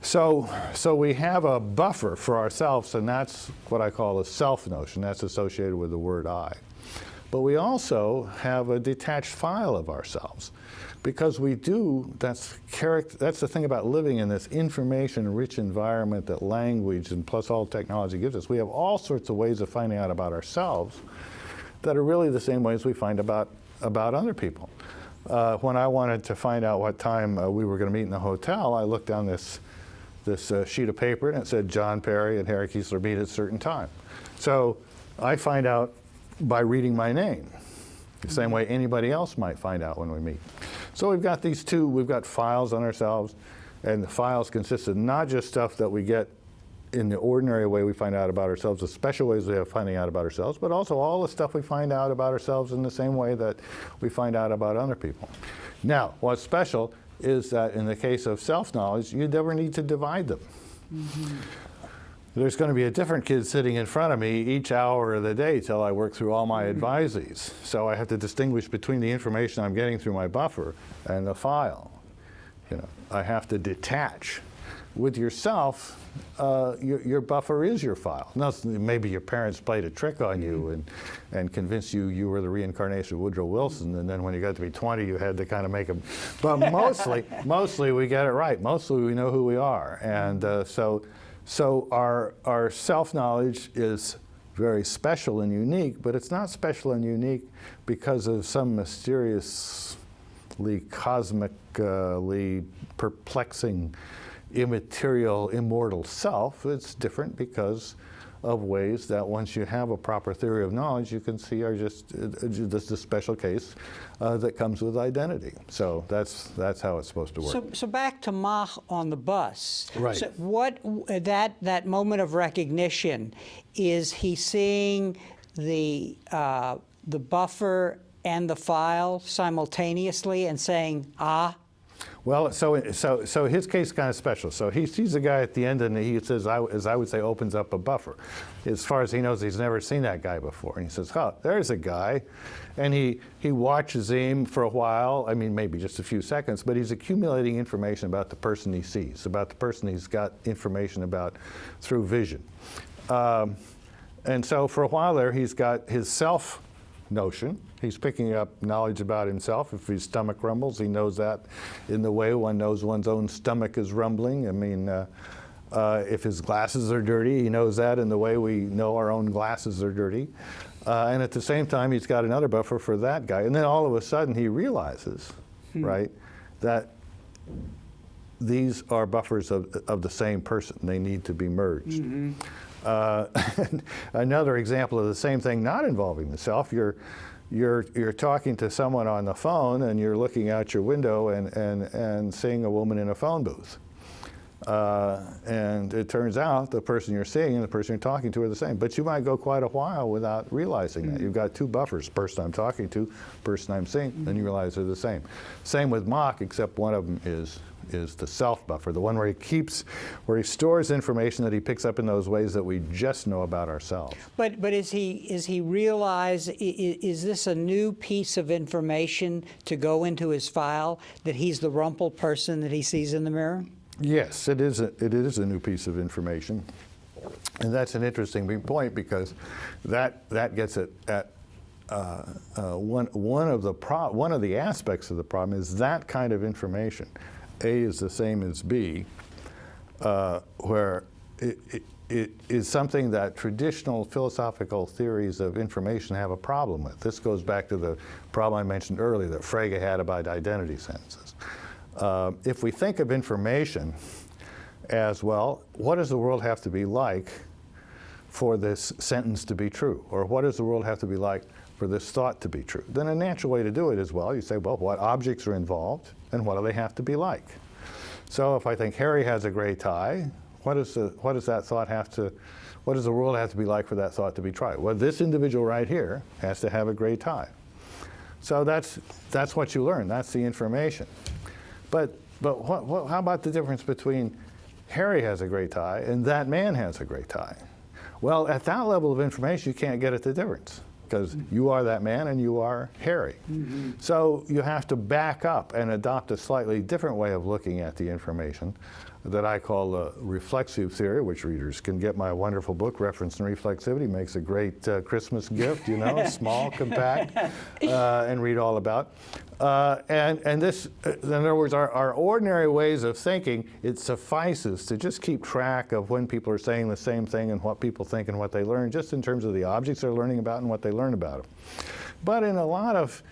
So we have a buffer for ourselves, and that's what I call a self notion. That's associated with the word I. But we also have a detached file of ourselves. Because we do, that's the thing about living in this information-rich environment that language and plus all technology gives us. We have all sorts of ways of finding out about ourselves that are really the same ways we find about other people. When I wanted to find out what time we were going to meet in the hotel, I looked down this sheet of paper and it said John Perry and Harry Kreisler meet at a certain time. So I find out by reading my name. the same way anybody else might find out when we meet. So we've got these two, we've got files on ourselves, and the files consist of not just stuff that we get in the ordinary way we find out about ourselves, the special ways we have finding out about ourselves, but also all the stuff we find out about ourselves in the same way that we find out about other people. Now, what's special is that in the case of self-knowledge, you never need to divide them. Mm-hmm. There's going to be a different kid sitting in front of me each hour of the day till I work through all my advisees. So I have to distinguish between the information I'm getting through my buffer and the file. You know, I have to detach. With yourself, your buffer is your file. Now, maybe your parents played a trick on you and convinced you you were the reincarnation of Woodrow Wilson, and then when you got to be 20, you had to kind of make a. But mostly we get it right. Mostly we know who we are, and so our self-knowledge is very special and unique, but it's not special and unique because of some mysteriously, cosmically perplexing, immaterial, immortal self. It's different because of ways that once you have a proper theory of knowledge, you can see are just a special case that comes with identity. So that's how it's supposed to work. So back to Mach on the bus. Right. So what that moment of recognition, is he seeing the buffer and the file simultaneously and saying, ah? Well, so his case is kind of special. So he sees a guy at the end, and he says, as I would say, opens up a buffer. As far as he knows, he's never seen that guy before. And he says, oh, there's a guy. And he watches him for a while, I mean, maybe just a few seconds, but he's accumulating information about the person he sees, about the person he's got information about through vision. And so for a while there, he's got his self notion. He's picking up knowledge about himself. If his stomach rumbles, he knows that in the way one knows one's own stomach is rumbling. I mean, if his glasses are dirty, he knows that in the way we know our own glasses are dirty. And at the same time, he's got another buffer for that guy. And then all of a sudden, he realizes, right, that these are buffers of the same person. They need to be merged. Mm-hmm. Another example of the same thing not involving the self, you're talking to someone on the phone and you're looking out your window and seeing a woman in a phone booth. And it turns out the person you're seeing and the person you're talking to are the same. But you might go quite a while without realizing that. You've got two buffers, person I'm talking to, person I'm seeing, and you realize they're the same. Same with Mach, except one of them is the self buffer, the one where he stores information that he picks up in those ways that we just know about ourselves. But is he realize, is this a new piece of information to go into his file, that he's the rumpled person that he sees in the mirror? Yes, it is a new piece of information, and that's an interesting point because that gets at one of the aspects of the problem is that kind of information. A is the same as B, where it is something that traditional philosophical theories of information have a problem with. This goes back to the problem I mentioned earlier that Frege had about identity sentences. If we think of information as, well, what does the world have to be like for this sentence to be true? Or what does the world have to be like for this thought to be true? Then a natural way to do it is, well, you say, well, what objects are involved and what do they have to be like? So if I think Harry has a gray tie, what does that thought have to, what does the world have to be like for that thought to be true? Well, this individual right here has to have a gray tie. So that's what you learn. That's the information. But how about the difference between Harry has a gray tie and that man has a gray tie? Well, at that level of information, you can't get at the difference because you are that man and you are Harry. Mm-hmm. So you have to back up and adopt a slightly different way of looking at the information that I call reflexive theory, which readers can get my wonderful book, Reference and Reflexivity. Makes a great Christmas gift, you know, small, compact, and read all about. And this, in other words, our ordinary ways of thinking, it suffices to just keep track of when people are saying the same thing and what people think and what they learn, just in terms of the objects they're learning about and what they learn about them. But in a lot of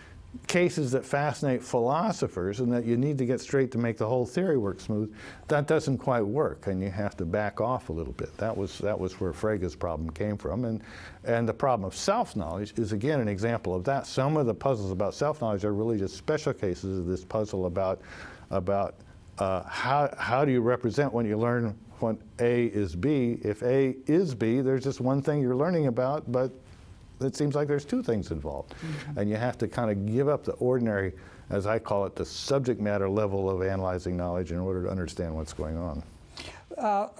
cases that fascinate philosophers and that you need to get straight to make the whole theory work smooth, that doesn't quite work, and you have to back off a little bit. That was where Frege's problem came from, and the problem of self-knowledge is again an example of that. Some of the puzzles about self-knowledge are really just special cases of this puzzle about how do you represent when you learn what A is B. If A is B, there's just one thing you're learning about, but it seems like there's two things involved. Mm-hmm. And you have to kind of give up the ordinary, as I call it, the subject matter level of analyzing knowledge in order to understand what's going on.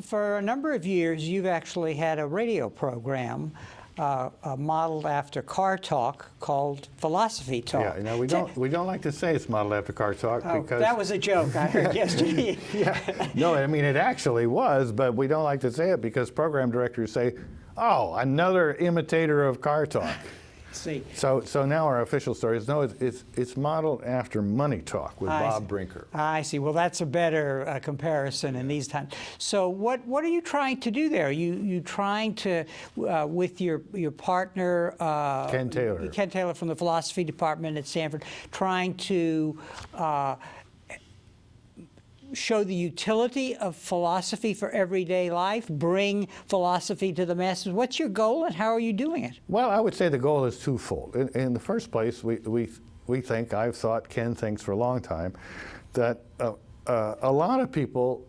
For a number of years, you've actually had a radio program modeled after car talk called Philosophy Talk. Yeah, we don't like to say it's modeled after car talk because that was a joke I heard yesterday. Yeah, no, I mean it actually was, but we don't like to say it because program directors say, "Oh, another imitator of car talk." See. So now our official story is no, it's modeled after Money Talk with Bob Brinker. I see. Well, that's a better comparison in these times. So what are you trying to do there? You trying to with your partner Ken Taylor from the philosophy department at Stanford, trying to show the utility of philosophy for everyday life, bring philosophy to the masses. What's your goal and how are you doing it? Well, I would say the goal is twofold. In the first place, we think, I've thought, Ken thinks for a long time, that a lot of people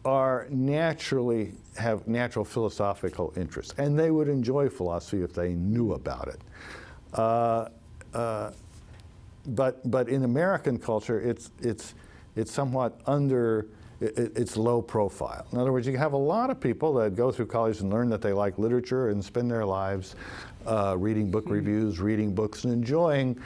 have natural philosophical interests, and they would enjoy philosophy if they knew about it. But in American culture, it's somewhat it's low profile. In other words, you have a lot of people that go through college and learn that they like literature and spend their lives reading book reviews, reading books, and enjoying,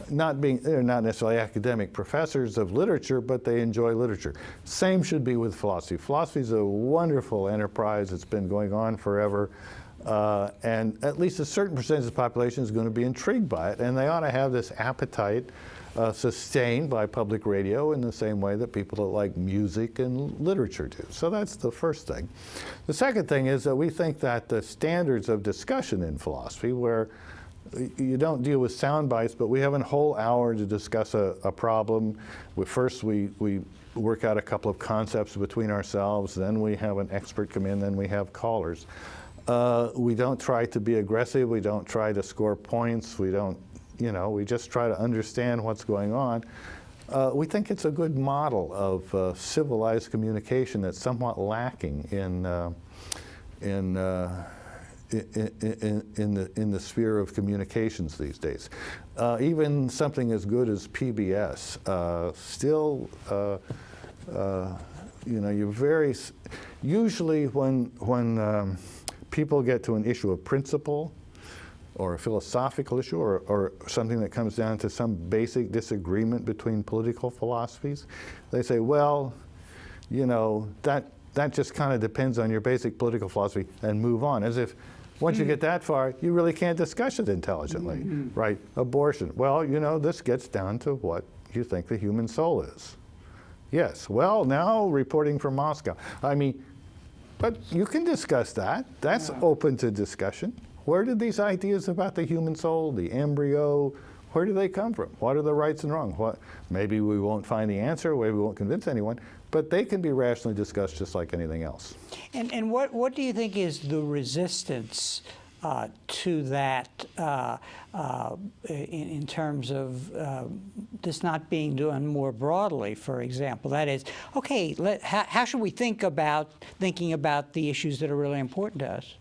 they're not necessarily academic professors of literature, but they enjoy literature. Same should be with philosophy. Philosophy is a wonderful enterprise. It's been going on forever. And at least a certain percentage of the population is going to be intrigued by it, and they ought to have this appetite sustained by public radio in the same way that people that like music and literature do. So that's the first thing. The second thing is that we think that the standards of discussion in philosophy, where you don't deal with sound bites, but we have a whole hour to discuss a problem. First we work out a couple of concepts between ourselves, then we have an expert come in, then we have callers. We don't try to be aggressive, we don't try to score points, we just try to understand what's going on. We think it's a good model of civilized communication that's somewhat lacking in the sphere of communications these days. Even something as good as PBS still, usually when people get to an issue of principle, or a philosophical issue, or something that comes down to some basic disagreement between political philosophies, they say, well, that just kind of depends on your basic political philosophy, and move on, as if once you get that far, you really can't discuss it intelligently, right? Abortion, well, this gets down to what you think the human soul is. Yes, well, now reporting from Moscow. I mean, but you can discuss that. That's open to discussion. Where did these ideas about the human soul, the embryo, where do they come from? What are the rights and wrongs? Maybe we won't find the answer, maybe we won't convince anyone, but they can be rationally discussed just like anything else. And what do you think is the resistance to that in terms of this not being done more broadly, for example? That is, okay, how should we thinking about the issues that are really important to us?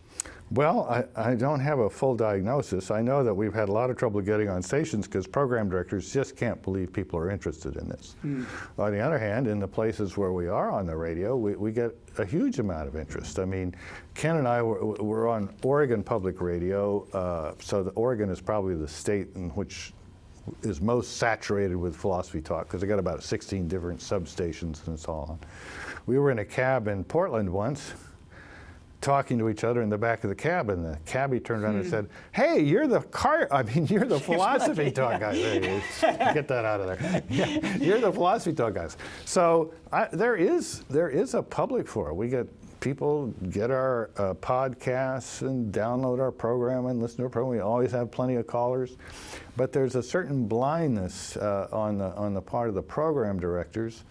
Well, I don't have a full diagnosis. I know that we've had a lot of trouble getting on stations because program directors just can't believe people are interested in this. On the other hand, in the places where we are on the radio, we get a huge amount of interest. I mean, Ken and I were on Oregon Public Radio, so the Oregon is probably the state in which is most saturated with philosophy talk because they got about 16 different substations and so on. We were in a cab in Portland once, talking to each other in the back of the cab, and the cabbie turned around and said, "Hey, you're the philosophy talk guy." Get that out of there. Yeah, you're the philosophy talk guys. So there is a public for it. We get people get our podcasts and download our program and listen to our program. We always have plenty of callers. But there's a certain blindness on the part of the program directors.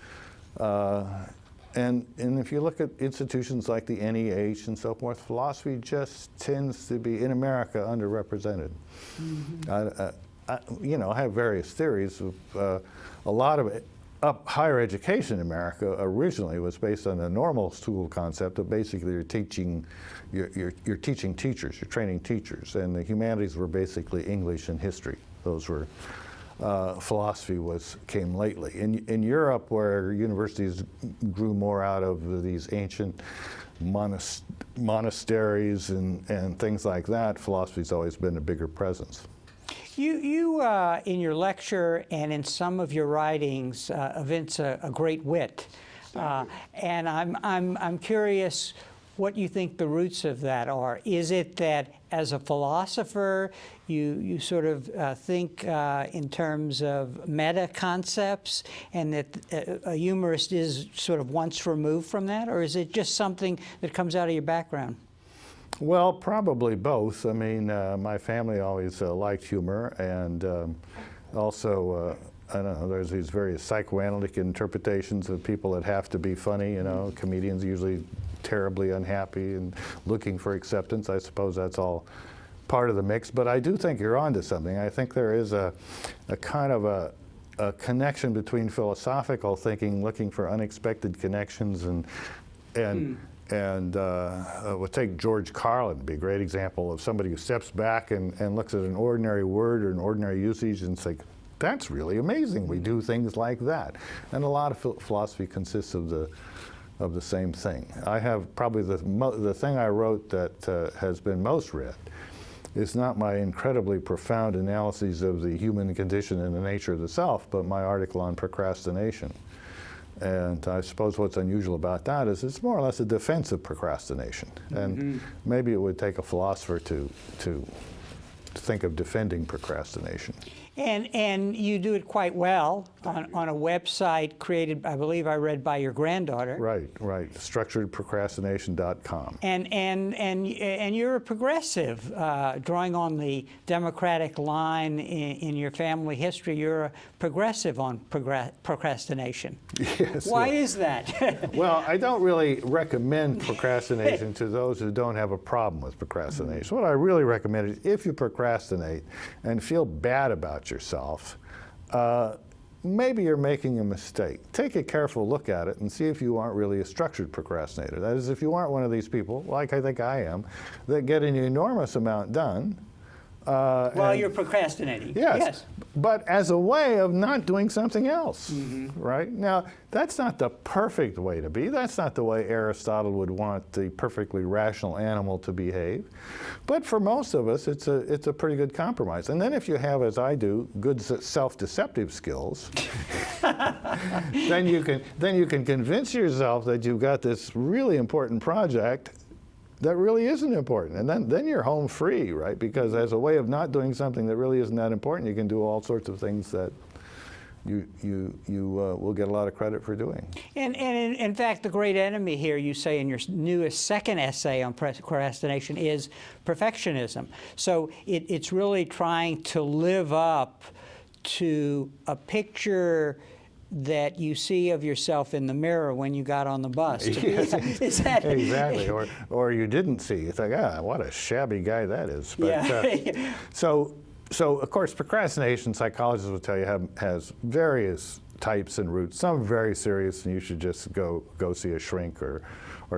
And if you look at institutions like the NEH and so forth, philosophy just tends to be, in America, underrepresented. I have various theories of a lot of it. Higher education in America originally was based on the normal school concept of basically you're teaching teachers, you're training teachers, and the humanities were basically English and history. Those were philosophy came lately. In Europe, where universities grew more out of these ancient monasteries and things like that, philosophy's always been a bigger presence. You in your lecture and in some of your writings, evince a great wit, and I'm curious what you think the roots of that are. Is it that as a philosopher, you sort of think in terms of meta concepts, and that a humorist is sort of once removed from that, or is it just something that comes out of your background? Well, probably both. I mean, my family always liked humor, and also, I don't know, there's these various psychoanalytic interpretations of people that have to be funny, comedians usually terribly unhappy and looking for acceptance. I suppose that's all part of the mix, but I do think you're onto something. I think there is a kind of a connection between philosophical thinking, looking for unexpected connections, and we'll take George Carlin, be a great example of somebody who steps back and looks at an ordinary word or an ordinary usage and say, that's really amazing. We do things like that. And a lot of philosophy consists of the same thing. I have probably the thing I wrote that has been most read is not my incredibly profound analyses of the human condition and the nature of the self, but my article on procrastination. And I suppose what's unusual about that is it's more or less a defense of procrastination. And maybe it would take a philosopher to think of defending procrastination. And you do it quite well on a website created, I believe I read, by your granddaughter. Right. Structuredprocrastination.com. And you're a progressive, drawing on the Democratic line in your family history. You're a progressive on procrastination. Yes. Why is that? Well, I don't really recommend procrastination to those who don't have a problem with procrastination. What I really recommend is if you procrastinate and feel bad about yourself, maybe you're making a mistake. Take a careful look at it and see if you aren't really a structured procrastinator. That is, if you aren't one of these people, like I think I am, that get an enormous amount done. While you're procrastinating. Yes. But as a way of not doing something else, right? Now, that's not the perfect way to be. That's not the way Aristotle would want the perfectly rational animal to behave. But for most of us, it's a pretty good compromise. And then if you have, as I do, good self-deceptive skills, then you can convince yourself that you've got this really important project that really isn't important. And then you're home free, right? Because as a way of not doing something that really isn't that important, you can do all sorts of things that you will get a lot of credit for doing. And in fact, the great enemy here, you say in your newest second essay on procrastination, is perfectionism. So it's really trying to live up to a picture that you see of yourself in the mirror when you got on the bus. Is that exactly, or you didn't see. It's like, what a shabby guy that is. But, so of course, procrastination, psychologists will tell you, has various types and roots. Some very serious, and you should just go see a shrink or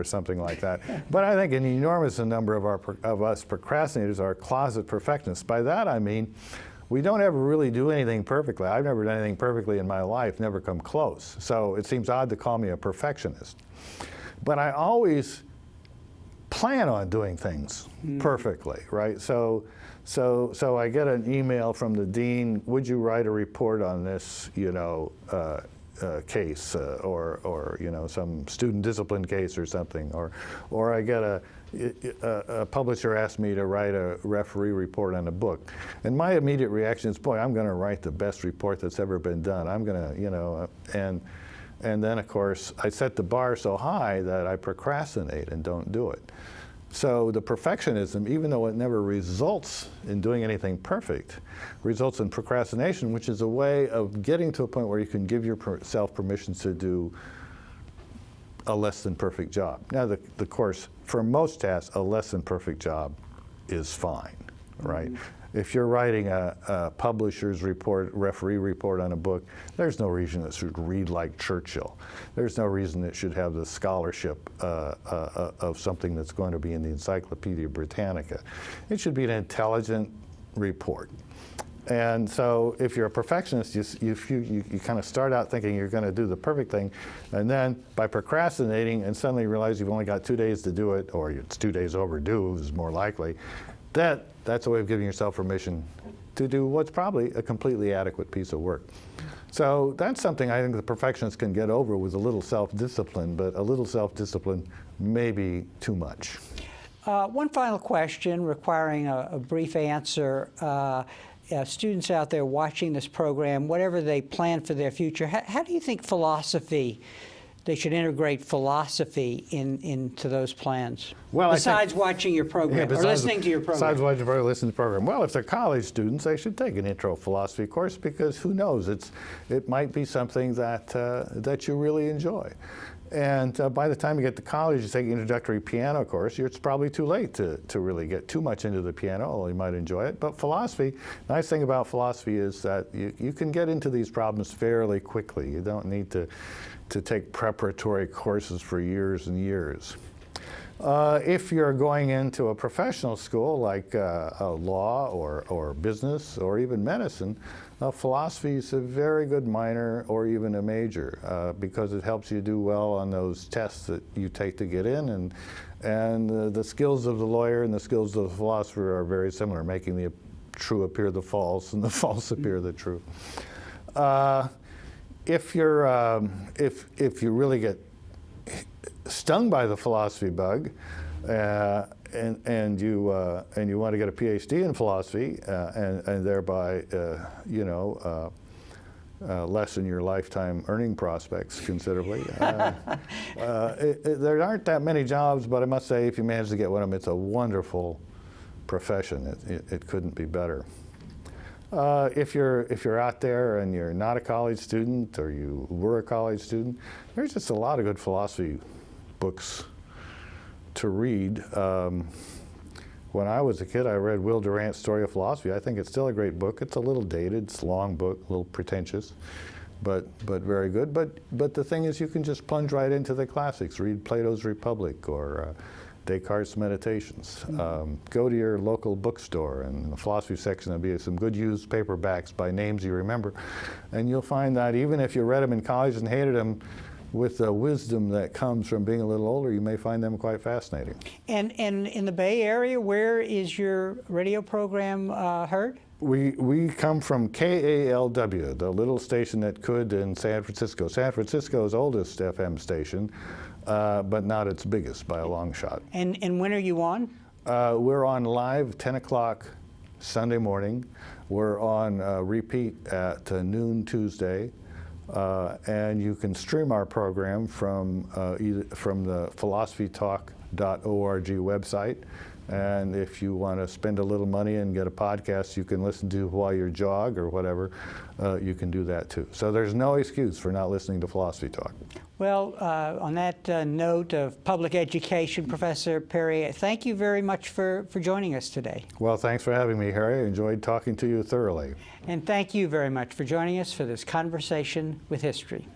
something like that. But I think an enormous number of us procrastinators are closet perfectionists. By that I mean, we don't ever really do anything perfectly. I've never done anything perfectly in my life, never come close. So it seems odd to call me a perfectionist. But I always plan on doing things perfectly, right? So I get an email from the dean, would you write a report on this, case, or some student discipline case or something, or I get a publisher asked me to write a referee report on a book, and my immediate reaction is, boy, I'm going to write the best report that's ever been done. I'm going to, And then, of course, I set the bar so high that I procrastinate and don't do it. So the perfectionism, even though it never results in doing anything perfect, results in procrastination, which is a way of getting to a point where you can give yourself permission to do a less than perfect job. Now, the course, for most tasks, a less than perfect job is fine, right? If you're writing a publisher's report, referee report on a book, there's no reason it should read like Churchill. There's no reason it should have the scholarship of something that's going to be in the Encyclopedia Britannica. It should be an intelligent report. And so if you're a perfectionist, you kind of start out thinking you're going to do the perfect thing, and then by procrastinating and suddenly realize you've only got 2 days to do it, or it's 2 days overdue is more likely, that's a way of giving yourself permission to do what's probably a completely adequate piece of work. So that's something I think the perfectionists can get over with a little self-discipline, but a little self-discipline may be too much. One final question requiring a brief answer. Students out there watching this program, whatever they plan for their future, how do you think they should integrate philosophy into those plans? Well, besides watching your program or listening to your program. Besides watching your program, listening to the program. Well, if they're college students, they should take an intro philosophy course, because who knows, it might be something that you really enjoy. And by the time you get to college, you take an introductory piano course, it's probably too late to really get too much into the piano, although you might enjoy it. But philosophy, nice thing about philosophy is that you can get into these problems fairly quickly. You don't need to take preparatory courses for years and years. If you're going into a professional school like law or business or even medicine, philosophy is a very good minor or even a major because it helps you do well on those tests that you take to get in, and the skills of the lawyer and the skills of the philosopher are very similar, making the true appear the false and the false appear the true. If you really get stung by the philosophy bug, and you want to get a PhD in philosophy and thereby lessen your lifetime earning prospects considerably, there aren't that many jobs, but I must say, if you manage to get one of them, it's a wonderful profession. It couldn't be better. If you're out there and you're not a college student, or you were a college student, there's just a lot of good philosophy books to read. When I was a kid, I read Will Durant's Story of Philosophy. I think it's still a great book. It's a little dated, it's a long book, a little pretentious, but very good. But the thing is, you can just plunge right into the classics. Read Plato's Republic or Descartes' Meditations. Go to your local bookstore, and in the philosophy section there'll be some good used paperbacks by names you remember, and you'll find that even if you read them in college and hated them, with the wisdom that comes from being a little older, you may find them quite fascinating. And in the Bay Area, where is your radio program heard? We come from KALW, the little station that could in San Francisco. San Francisco's oldest FM station, but not its biggest by a long shot. And when are you on? We're on live 10 o'clock Sunday morning. We're on repeat at noon Tuesday. And you can stream our program from the philosophytalk.org website. And if you want to spend a little money and get a podcast you can listen to while you jog or whatever, you can do that too. So there's no excuse for not listening to Philosophy Talk. Well, on that note of public education, Professor Perry, thank you very much for joining us today. Well, thanks for having me, Harry. I enjoyed talking to you thoroughly. And thank you very much for joining us for this conversation with history.